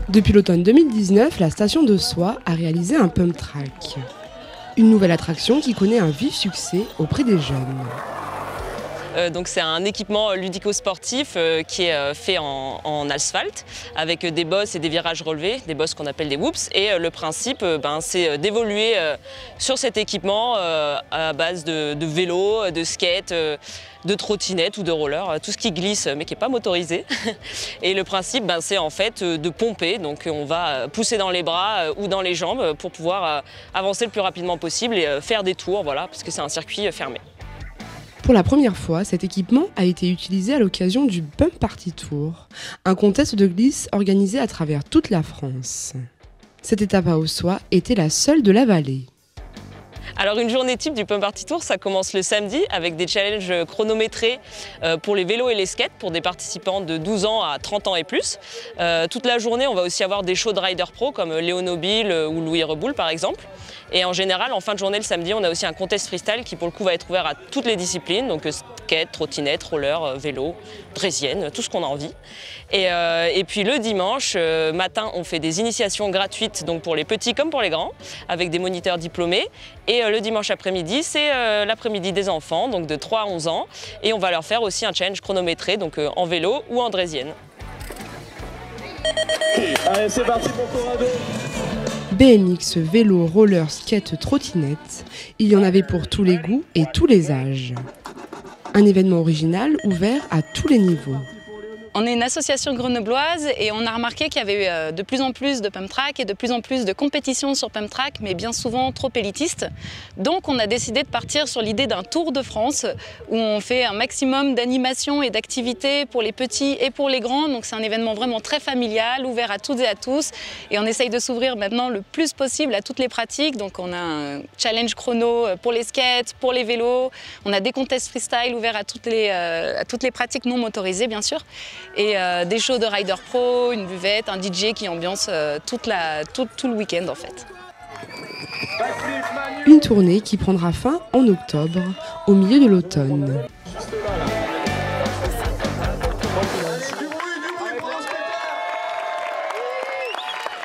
Depuis l'automne 2019, la station de Soie a réalisé un pump track. Une nouvelle attraction qui connaît un vif succès auprès des jeunes. Donc c'est un équipement ludico-sportif qui est fait en asphalte avec des bosses et des virages relevés, des bosses qu'on appelle des whoops. Et le principe, c'est d'évoluer sur cet équipement à base de vélo, de skate, de trottinette ou de roller, tout ce qui glisse mais qui n'est pas motorisé. Et le principe, c'est en fait de pomper. Donc on va pousser dans les bras ou dans les jambes pour pouvoir avancer le plus rapidement possible et faire des tours, voilà, parce que c'est un circuit fermé. Pour la première fois, cet équipement a été utilisé à l'occasion du Pump Party Tour, un contest de glisse organisé à travers toute la France. Cette étape à Ossois était la seule de la vallée. Alors une journée type du Pump Party Tour, ça commence le samedi avec des challenges chronométrés pour les vélos et les skates pour des participants de 12 ans à 30 ans et plus. Toute la journée, on va aussi avoir des shows de riders pro comme Léo Nobile ou Louis Reboul par exemple. Et en général, en fin de journée, le samedi, on a aussi un contest freestyle qui pour le coup va être ouvert à toutes les disciplines, donc skate, trottinette, roller, vélo, draisienne, tout ce qu'on a envie. Et puis le dimanche matin, on fait des initiations gratuites donc pour les petits comme pour les grands, avec des moniteurs diplômés. Et le dimanche après-midi, c'est l'après-midi des enfants, donc de 3 à 11 ans. Et on va leur faire aussi un challenge chronométré, donc en vélo ou en draisienne. Allez, c'est parti pour Corrado. BMX, vélo, roller, skate, trottinette, il y en avait pour tous les goûts et tous les âges. Un événement original ouvert à tous les niveaux. On est une association grenobloise et on a remarqué qu'il y avait de plus en plus de pump track et de plus en plus de compétitions sur pump track, mais bien souvent trop élitistes. Donc on a décidé de partir sur l'idée d'un Tour de France où on fait un maximum d'animations et d'activités pour les petits et pour les grands. Donc c'est un événement vraiment très familial, ouvert à toutes et à tous. Et on essaye de s'ouvrir maintenant le plus possible à toutes les pratiques. Donc on a un challenge chrono pour les skates, pour les vélos. On a des contests freestyle ouverts à toutes les pratiques non motorisées bien sûr. Et des shows de rider pro, une buvette, un DJ qui ambiance tout le week-end en fait. Une tournée qui prendra fin en octobre, au milieu de l'automne.